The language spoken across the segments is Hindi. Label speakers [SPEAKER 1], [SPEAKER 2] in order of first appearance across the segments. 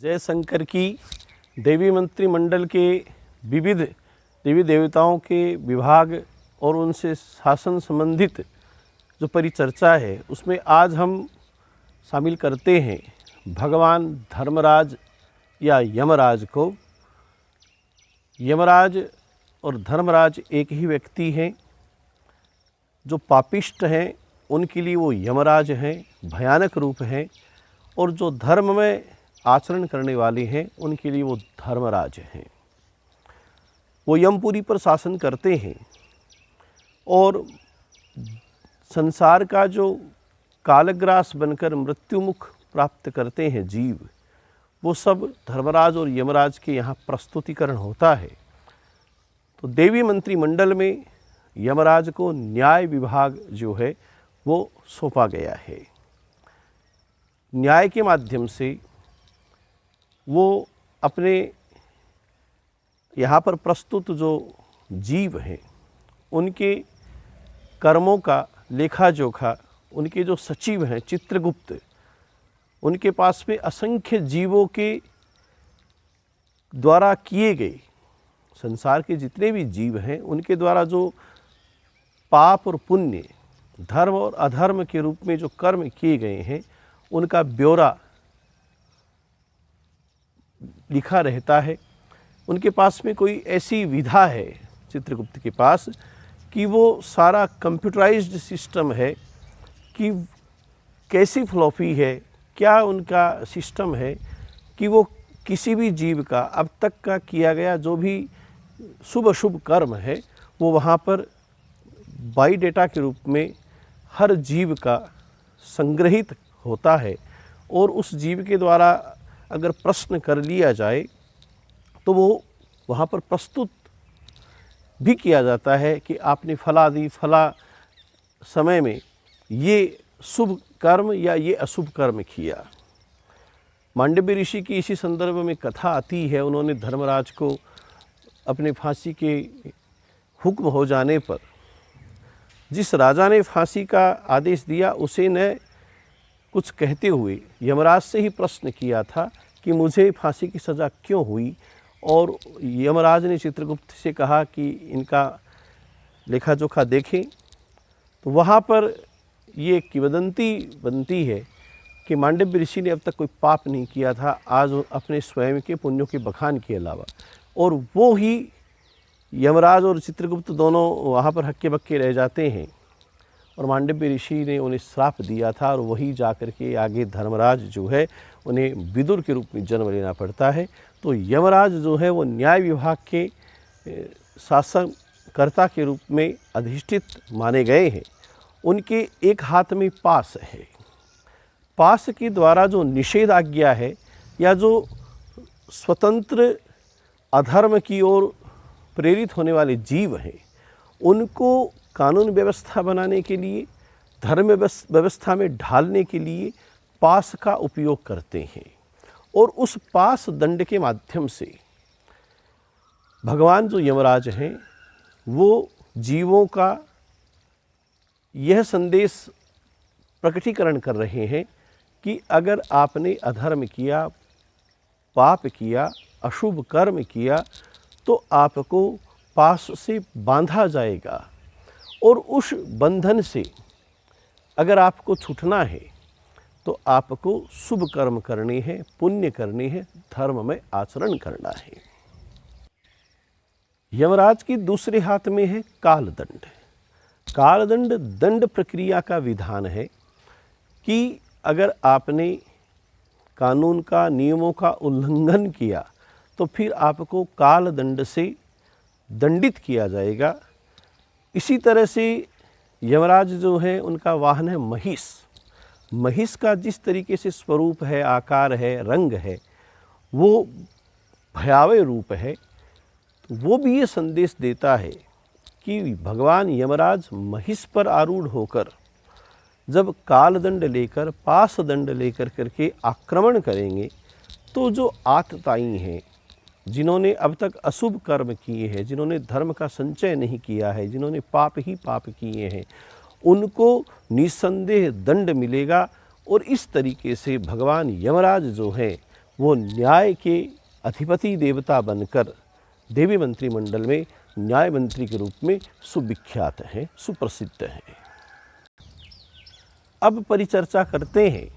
[SPEAKER 1] जय शंकर की देवी मंत्रिमंडल के विविध देवी देवताओं के विभाग और उनसे शासन संबंधित जो परिचर्चा है उसमें आज हम शामिल करते हैं भगवान धर्मराज या यमराज को। यमराज और धर्मराज एक ही व्यक्ति हैं। जो पापिष्ट हैं उनके लिए वो यमराज हैं, भयानक रूप हैं, और जो धर्म में आचरण करने वाले हैं उनके लिए वो धर्मराज हैं। वो यमपुरी पर शासन करते हैं और संसार का जो कालग्रास बनकर मृत्युमुख प्राप्त करते हैं जीव, वो सब धर्मराज और यमराज के यहाँ प्रस्तुतिकरण होता है। तो देवी मंत्रिमंडल में यमराज को न्याय विभाग जो है वो सौंपा गया है। न्याय के माध्यम से वो अपने यहाँ पर प्रस्तुत जो जीव हैं उनके कर्मों का लेखा जोखा, उनके जो सचिव हैं चित्रगुप्त, उनके पास में असंख्य जीवों के द्वारा किए गए, संसार के जितने भी जीव हैं उनके द्वारा जो पाप और पुण्य, धर्म और अधर्म के रूप में जो कर्म किए गए हैं उनका ब्यौरा लिखा रहता है। उनके पास में कोई ऐसी विधा है चित्रगुप्त के पास कि वो सारा कंप्यूटराइज्ड सिस्टम है कि कैसी फ्लॉपी है, क्या उनका सिस्टम है कि वो किसी भी जीव का अब तक का किया गया जो भी शुभ अशुभ कर्म है वो वहाँ पर बाई डेटा के रूप में हर जीव का संग्रहित होता है। और उस जीव के द्वारा अगर प्रश्न कर लिया जाए तो वो वहाँ पर प्रस्तुत भी किया जाता है कि आपने फला समय में ये शुभ कर्म या ये अशुभ कर्म किया। मांडव्य ऋषि की इसी संदर्भ में कथा आती है। उन्होंने धर्मराज को अपने फांसी के हुक्म हो जाने पर जिस राजा ने फांसी का आदेश दिया उसे ने कुछ कहते हुए यमराज से ही प्रश्न किया था कि मुझे फांसी की सज़ा क्यों हुई, और यमराज ने चित्रगुप्त से कहा कि इनका लेखा जोखा देखें। तो वहाँ पर ये किंवदंती बनती है कि मांडव्य ऋषि ने अब तक कोई पाप नहीं किया था, आज अपने स्वयं के पुण्यों के बखान के अलावा, और वो ही यमराज और चित्रगुप्त दोनों वहाँ पर हक्के बक्के रह जाते हैं। और मांडव्य ऋषि ने उन्हें श्राप दिया था और वही जाकर के आगे धर्मराज जो है उन्हें विदुर के रूप में जन्म लेना पड़ता है। तो यमराज जो है वो न्याय विभाग के शासनकर्ता के रूप में अधिष्ठित माने गए हैं। उनके एक हाथ में पास है। पास के द्वारा जो निषेध आज्ञा है या जो स्वतंत्र अधर्म की ओर प्रेरित होने वाले जीव हैं उनको कानून व्यवस्था बनाने के लिए, धर्म व्यवस्था में ढालने के लिए पास का उपयोग करते हैं। और उस पास दंड के माध्यम से भगवान जो यमराज हैं वो जीवों का यह संदेश प्रकटीकरण कर रहे हैं कि अगर आपने अधर्म किया, पाप किया, अशुभ कर्म किया तो आपको पास से बांधा जाएगा, और उस बंधन से अगर आपको छूटना है तो आपको शुभ कर्म करने हैं, पुण्य करने हैं, धर्म में आचरण करना है। यमराज की दूसरे हाथ में है कालदंड। कालदंड दंड प्रक्रिया का विधान है कि अगर आपने कानून का, नियमों का उल्लंघन किया तो फिर आपको कालदंड से दंडित किया जाएगा। इसी तरह से यमराज जो है उनका वाहन है महिष। महिष का जिस तरीके से स्वरूप है, आकार है, रंग है, वो भयावह रूप है। वो भी ये संदेश देता है कि भगवान यमराज महिष पर आरूढ़ होकर जब कालदंड लेकर, पास दंड लेकर करके आक्रमण करेंगे तो जो आतताई हैं, जिन्होंने अब तक अशुभ कर्म किए हैं, जिन्होंने धर्म का संचय नहीं किया है, जिन्होंने पाप ही पाप किए हैं, उनको निस्संदेह दंड मिलेगा। और इस तरीके से भगवान यमराज जो हैं वो न्याय के अधिपति देवता बनकर देवी मंत्रिमंडल में न्याय मंत्री के रूप में सुविख्यात हैं, सुप्रसिद्ध हैं। अब परिचर्चा करते हैं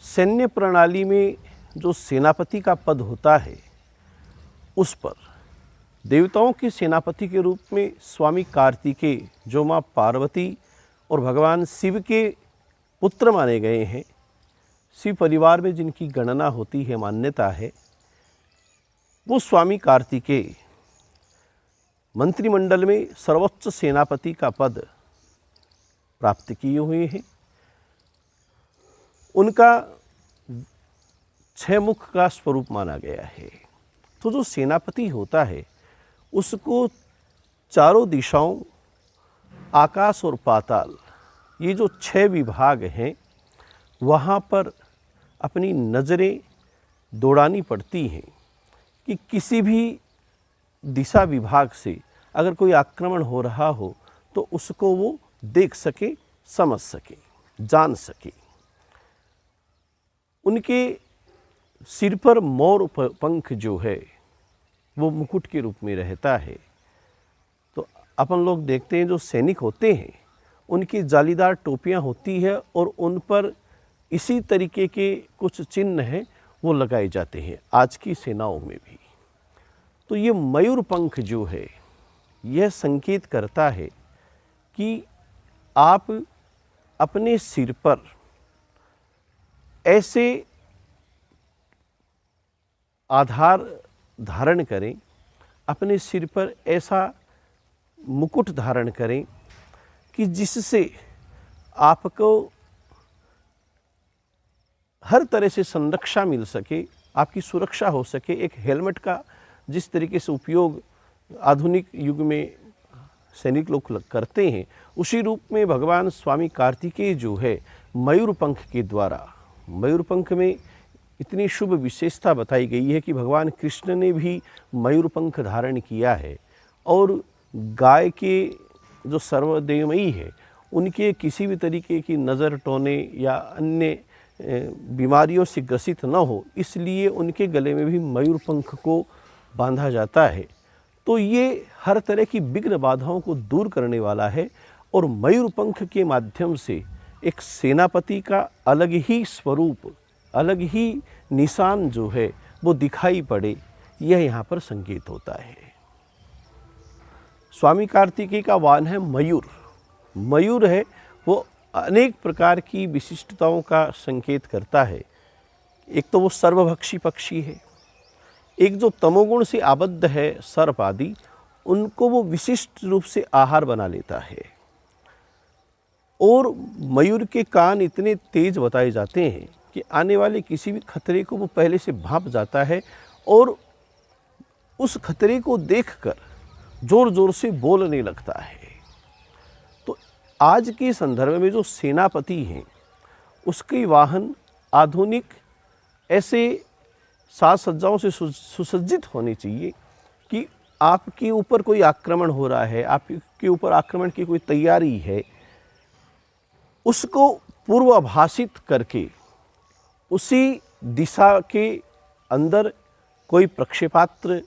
[SPEAKER 1] सैन्य प्रणाली में जो सेनापति का पद होता है उस पर। देवताओं के सेनापति के रूप में स्वामी कार्तिकेय, जो माँ पार्वती और भगवान शिव के पुत्र माने गए हैं, शिव परिवार में जिनकी गणना होती है, मान्यता है, वो स्वामी कार्तिकेय मंत्रिमंडल में सर्वोच्च सेनापति का पद प्राप्त किए हुए हैं। उनका 6 मुख का स्वरूप माना गया है। तो जो सेनापति होता है उसको चारों दिशाओं, आकाश और पाताल, ये जो 6 विभाग हैं, वहाँ पर अपनी नज़रें दौड़ानी पड़ती हैं कि किसी भी दिशा विभाग से अगर कोई आक्रमण हो रहा हो तो उसको वो देख सके, समझ सके, जान सके। उनके सिर पर मोर पंख जो है वो मुकुट के रूप में रहता है। तो अपन लोग देखते हैं जो सैनिक होते हैं उनकी जालीदार टोपियां होती है और उन पर इसी तरीके के कुछ चिन्ह हैं वो लगाए जाते हैं आज की सेनाओं में भी। तो ये मयूर पंख जो है यह संकेत करता है कि आप अपने सिर पर ऐसे आधार धारण करें, अपने सिर पर ऐसा मुकुट धारण करें कि जिससे आपको हर तरह से संरक्षा मिल सके, आपकी सुरक्षा हो सके। एक हेलमेट का जिस तरीके से उपयोग आधुनिक युग में सैनिक लोग करते हैं, उसी रूप में भगवान स्वामी कार्तिकेय जो है मयूर पंख के द्वारा, मयूर पंख में इतनी शुभ विशेषता बताई गई है कि भगवान कृष्ण ने भी मयूर पंख धारण किया है। और गाय के जो सर्वदेवमयी है उनके किसी भी तरीके की नज़र टोने या अन्य बीमारियों से ग्रसित न हो, इसलिए उनके गले में भी मयूर पंख को बांधा जाता है। तो ये हर तरह की विघ्न बाधाओं को दूर करने वाला है और मयूर पंख के माध्यम से एक सेनापति का अलग ही स्वरूप, अलग ही निशान जो है वो दिखाई पड़े, यह यहाँ पर संकेत होता है। स्वामी कार्तिकेय का वाहन है मयूर। मयूर है वो अनेक प्रकार की विशिष्टताओं का संकेत करता है। एक तो वो सर्वभक्षी पक्षी है, एक जो तमोगुण से आबद्ध है सर्प आदि, उनको वो विशिष्ट रूप से आहार बना लेता है। और मयूर के कान इतने तेज बताए जाते हैं कि आने वाले किसी भी खतरे को वो पहले से भांप जाता है और उस खतरे को देखकर जोर जोर से बोलने लगता है। तो आज के संदर्भ में जो सेनापति हैं उसके वाहन आधुनिक ऐसे साज सज्जाओं से सुसज्जित होने चाहिए कि आपके ऊपर कोई आक्रमण हो रहा है, आपके ऊपर आक्रमण की कोई तैयारी है, उसको पूर्वाभासित करके उसी दिशा के अंदर कोई प्रक्षेपास्त्र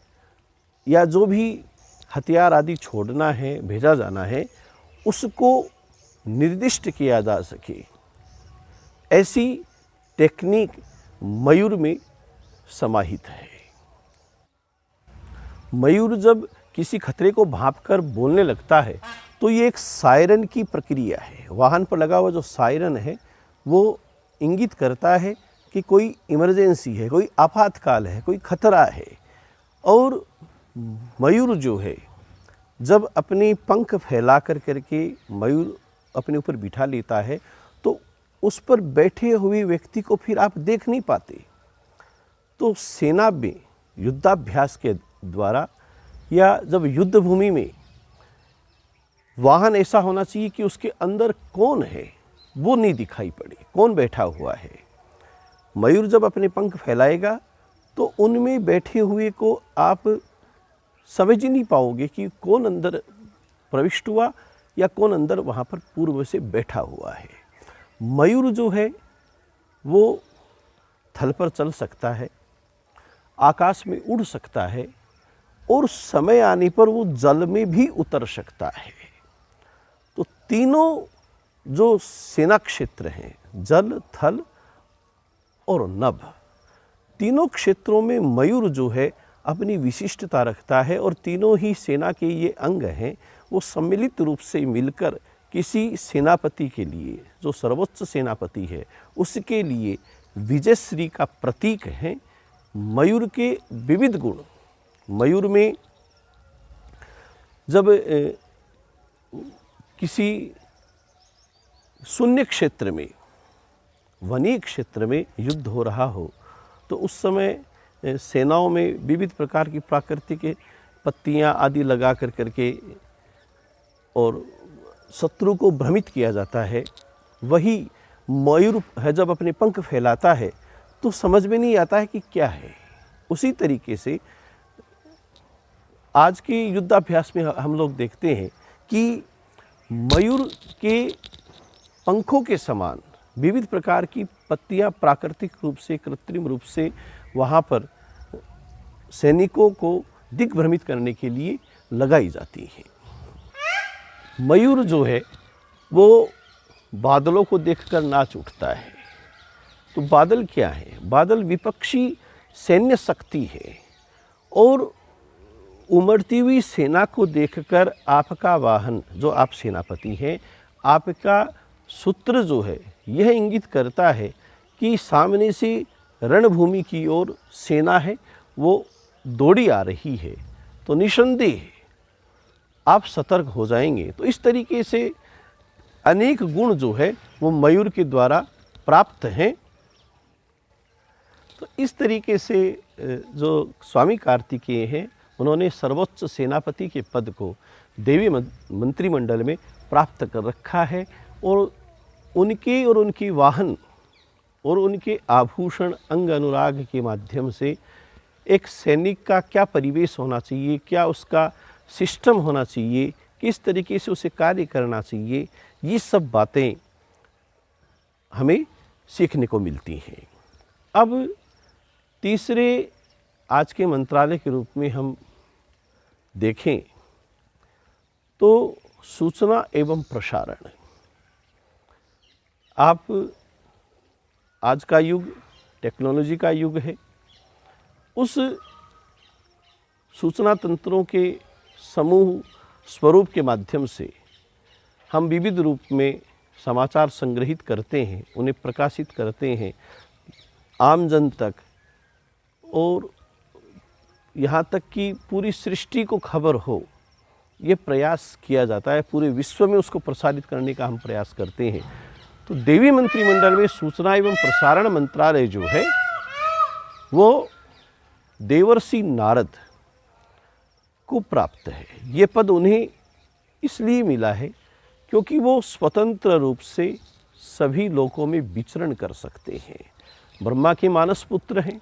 [SPEAKER 1] या जो भी हथियार आदि छोड़ना है, भेजा जाना है, उसको निर्दिष्ट किया जा सके। ऐसी टेक्निक मयूर में समाहित है। मयूर जब किसी खतरे को भांपकर बोलने लगता है तो ये एक सायरन की प्रक्रिया है। वाहन पर लगा हुआ जो सायरन है वो इंगित करता है कि कोई इमरजेंसी है, कोई आपातकाल है, कोई खतरा है। और मयूर जो है जब अपनी पंख फैला करके मयूर अपने ऊपर बिठा लेता है तो उस पर बैठे हुए व्यक्ति को फिर आप देख नहीं पाते। तो सेना में युद्धाभ्यास के द्वारा या जब युद्ध भूमि में वाहन ऐसा होना चाहिए कि उसके अंदर कौन है वो नहीं दिखाई पड़े, कौन बैठा हुआ है। मयूर जब अपने पंख फैलाएगा तो उनमें बैठे हुए को आप समझ ही नहीं पाओगे कि कौन अंदर प्रविष्ट हुआ या कौन अंदर वहाँ पर पूर्व से बैठा हुआ है। मयूर जो है वो थल पर चल सकता है, आकाश में उड़ सकता है और समय आने पर वो जल में भी उतर सकता है। तो तीनों जो सेना क्षेत्र हैं, जल, थल और नभ, तीनों क्षेत्रों में मयूर जो है अपनी विशिष्टता रखता है और तीनों ही सेना के ये अंग हैं, वो सम्मिलित रूप से मिलकर किसी सेनापति के लिए, जो सर्वोच्च सेनापति है, उसके लिए विजयश्री का प्रतीक है। मयूर के विविध गुण, मयूर में जब किसी शून्य क्षेत्र में, वनीय क्षेत्र में युद्ध हो रहा हो तो उस समय सेनाओं में विविध प्रकार की प्राकृतिक पत्तियां आदि लगा करके और शत्रु को भ्रमित किया जाता है। वही मयूर है जब अपने पंख फैलाता है तो समझ में नहीं आता है कि क्या है। उसी तरीके से आज के युद्धाभ्यास में हम लोग देखते हैं कि मयूर के पंखों के समान विविध प्रकार की पत्तियां प्राकृतिक रूप से, कृत्रिम रूप से वहाँ पर सैनिकों को दिग्भ्रमित करने के लिए लगाई जाती हैं। मयूर जो है वो बादलों को देखकर नाच उठता है। तो बादल क्या है? बादल विपक्षी सैन्य शक्ति है और उमड़ती हुई सेना को देखकर आपका वाहन, जो आप सेनापति हैं, आपका सूत्र जो है यह इंगित करता है कि सामने से रणभूमि की ओर सेना है, वो दौड़ी आ रही है, तो निसंदेह आप सतर्क हो जाएंगे। तो इस तरीके से अनेक गुण जो है वो मयूर के द्वारा प्राप्त हैं। तो इस तरीके से जो स्वामी कार्तिकेय हैं उन्होंने सर्वोच्च सेनापति के पद को देवी मंत्रिमंडल में प्राप्त कर रखा है और उनके और उनकी वाहन और उनके आभूषण, अंग अनुराग के माध्यम से एक सैनिक का क्या परिवेश होना चाहिए, क्या उसका सिस्टम होना चाहिए, किस तरीके से उसे कार्य करना चाहिए, ये सब बातें हमें सीखने को मिलती हैं। अब तीसरे आज के मंत्रालय के रूप में हम देखें तो सूचना एवं प्रसारण। आप, आज का युग टेक्नोलॉजी का युग है, उस सूचना तंत्रों के समूह स्वरूप के माध्यम से हम विविध रूप में समाचार संग्रहित करते हैं, उन्हें प्रकाशित करते हैं आम जन तक, और यहाँ तक कि पूरी सृष्टि को खबर हो, ये प्रयास किया जाता है। पूरे विश्व में उसको प्रसारित करने का हम प्रयास करते हैं। तो देवी मंत्रिमंडल में सूचना एवं प्रसारण मंत्रालय जो है वो देवर्षि नारद को प्राप्त है। ये पद उन्हें इसलिए मिला है क्योंकि वो स्वतंत्र रूप से सभी लोकों में विचरण कर सकते हैं। ब्रह्मा के मानस पुत्र हैं,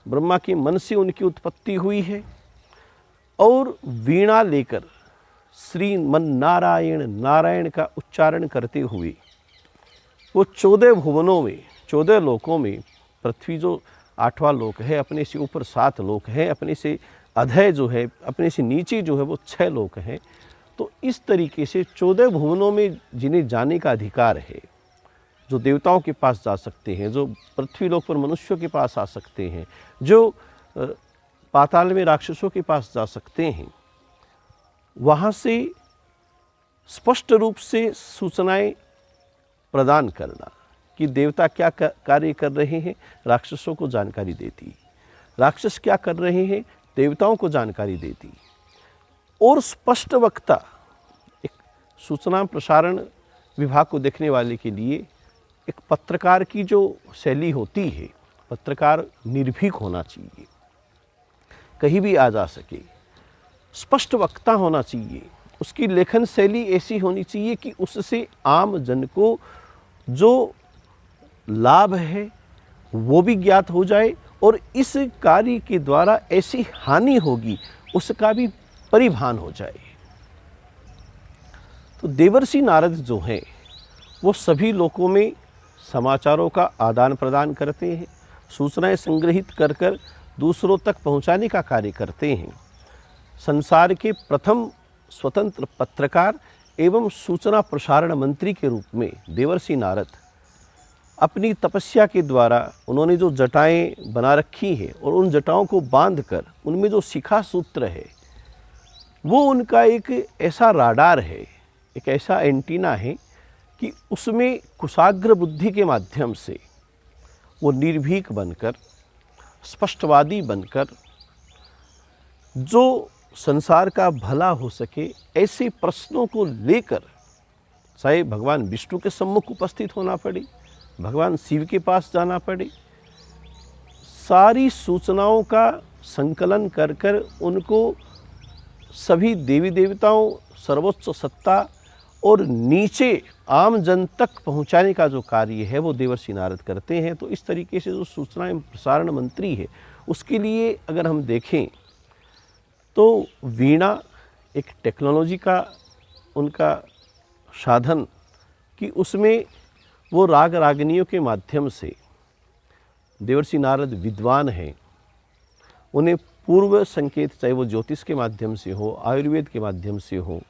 [SPEAKER 1] ब्रह्मा के मन से उनकी उत्पत्ति हुई है और वीणा लेकर श्रीमन नारायण नारायण का उच्चारण करते हुए वो 14 भुवनों में, 14 लोकों में, पृथ्वी जो 8वां लोक है, अपने से ऊपर 7 लोक हैं, अपने से अधय जो है, अपने से नीचे जो है वो 6 लोक हैं। तो इस तरीके से 14 भुवनों में जिन्हें जाने का अधिकार है, जो देवताओं के पास जा सकते हैं, जो पृथ्वी लोक पर मनुष्यों के पास आ सकते हैं, जो पाताल में राक्षसों के पास जा सकते हैं, वहाँ से स्पष्ट रूप से सूचनाएं प्रदान करना कि देवता क्या कार्य कर रहे हैं, राक्षसों को जानकारी देती, राक्षस क्या कर रहे हैं, देवताओं को जानकारी देती। और स्पष्ट वक्ता, एक सूचना प्रसारण विभाग को देखने वाले के लिए एक पत्रकार की जो शैली होती है, पत्रकार निर्भीक होना चाहिए, कहीं भी आ जा सके, स्पष्ट वक्ता होना चाहिए, उसकी लेखन शैली ऐसी होनी चाहिए कि उससे आम जन को जो लाभ है वो भी ज्ञात हो जाए और इस कार्य के द्वारा ऐसी हानि होगी उसका भी परिभान हो जाए। तो देवर्षि नारद जो हैं वो सभी लोकों में समाचारों का आदान प्रदान करते हैं, सूचनाएं संग्रहित कर कर दूसरों तक पहुंचाने का कार्य करते हैं। संसार के प्रथम स्वतंत्र पत्रकार एवं सूचना प्रसारण मंत्री के रूप में देवर्षि नारद अपनी तपस्या के द्वारा उन्होंने जो जटाएं बना रखी हैं और उन जटाओं को बांधकर उनमें जो शिखा सूत्र है वो उनका एक ऐसा राडार है, एक ऐसा एंटीना है कि उसमें कुशाग्र बुद्धि के माध्यम से वो निर्भीक बनकर, स्पष्टवादी बनकर, जो संसार का भला हो सके ऐसे प्रश्नों को लेकर, चाहे भगवान विष्णु के सम्मुख उपस्थित होना पड़े, भगवान शिव के पास जाना पड़े, सारी सूचनाओं का संकलन कर कर उनको सभी देवी देवताओं, सर्वोच्च सत्ता और नीचे आम जन तक पहुंचाने का जो कार्य है वो देवर्षि नारद करते हैं। तो इस तरीके से जो सूचना एवं प्रसारण मंत्री है उसके लिए अगर हम देखें तो वीणा एक टेक्नोलॉजी का उनका साधन कि उसमें वो राग रागिनियों के माध्यम से देवर्षि नारद विद्वान हैं, उन्हें पूर्व संकेत चाहे वो ज्योतिष के माध्यम से हो, आयुर्वेद के माध्यम से हो,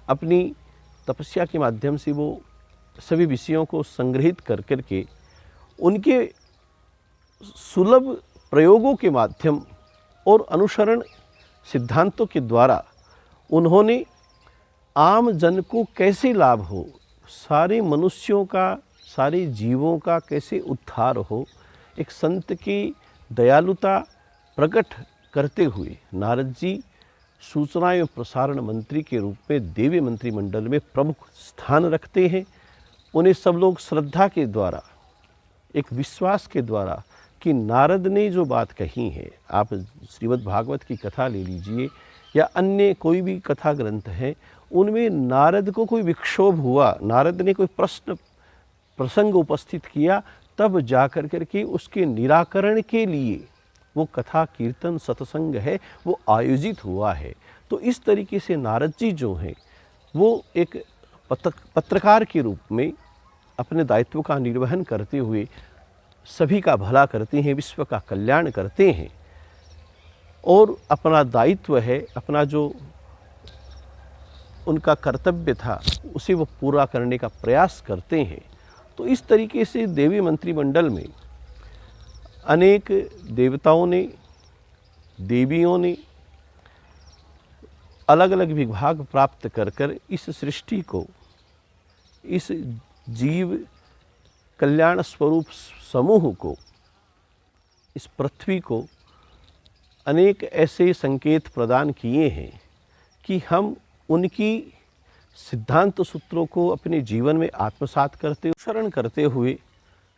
[SPEAKER 1] अपनी तपस्या के माध्यम से वो सभी विषयों को संग्रहित कर करके उनके सुलभ प्रयोगों के माध्यम और अनुसरण सिद्धांतों के द्वारा उन्होंने आम जन को कैसे लाभ हो, सारे मनुष्यों का, सारे जीवों का कैसे उद्धार हो, एक संत की दयालुता प्रकट करते हुए नारद जी सूचना एवं प्रसारण मंत्री के रूप में देवी मंत्रिमंडल में प्रमुख स्थान रखते हैं। उन्हें सब लोग श्रद्धा के द्वारा, एक विश्वास के द्वारा कि नारद ने जो बात कही है, आप श्रीमद् भागवत की कथा ले लीजिए या अन्य कोई भी कथा ग्रंथ है, उनमें नारद को कोई विक्षोभ हुआ, नारद ने कोई प्रसंग उपस्थित किया, तब जाकर करके उसके निराकरण के लिए वो कथा कीर्तन सत्संग है वो आयोजित हुआ है। तो इस तरीके से नारद जी जो हैं वो एक पत्रकार के रूप में अपने दायित्व का निर्वहन करते हुए सभी का भला करते हैं, विश्व का कल्याण करते हैं और अपना दायित्व है, अपना जो उनका कर्तव्य था उसे वो पूरा करने का प्रयास करते हैं। तो इस तरीके से देवी मंत्रिमंडल में अनेक देवताओं ने, देवियों ने अलग अलग विभाग प्राप्त कर कर इस सृष्टि को, इस जीव कल्याण स्वरूप समूह को, इस पृथ्वी को अनेक ऐसे संकेत प्रदान किए हैं कि हम उनकी सिद्धांत सूत्रों को अपने जीवन में आत्मसात करते, अनुसरण करते हुए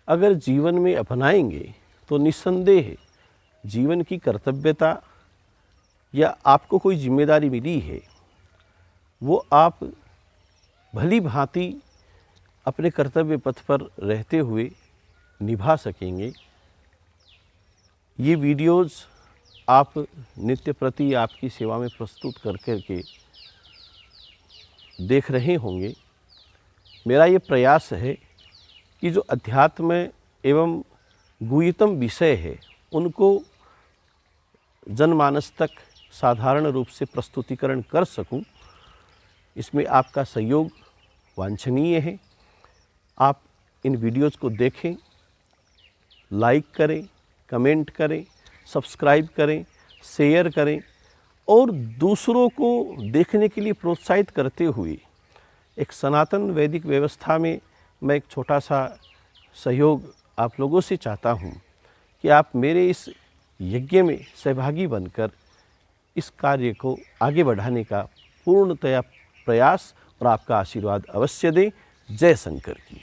[SPEAKER 1] अगर जीवन में अपनाएंगे तो निस्संदेह जीवन की कर्तव्यता या आपको कोई जिम्मेदारी मिली है वो आप भली भांति अपने कर्तव्य पथ पर रहते हुए निभा सकेंगे। ये वीडियोज़ आप नित्य प्रति आपकी सेवा में प्रस्तुत कर के देख रहे होंगे। मेरा ये प्रयास है कि जो अध्यात्म एवं गुह्यतम विषय है उनको जनमानस तक साधारण रूप से प्रस्तुतिकरण कर सकूं। इसमें आपका सहयोग वांछनीय है। आप इन वीडियोज़ को देखें, लाइक करें, कमेंट करें, सब्सक्राइब करें, शेयर करें और दूसरों को देखने के लिए प्रोत्साहित करते हुए एक सनातन वैदिक व्यवस्था में मैं एक छोटा सा सहयोग आप लोगों से चाहता हूँ कि आप मेरे इस यज्ञ में सहभागी बनकर इस कार्य को आगे बढ़ाने का पूर्णतया प्रयास और आपका आशीर्वाद अवश्य दें। जय शंकर की।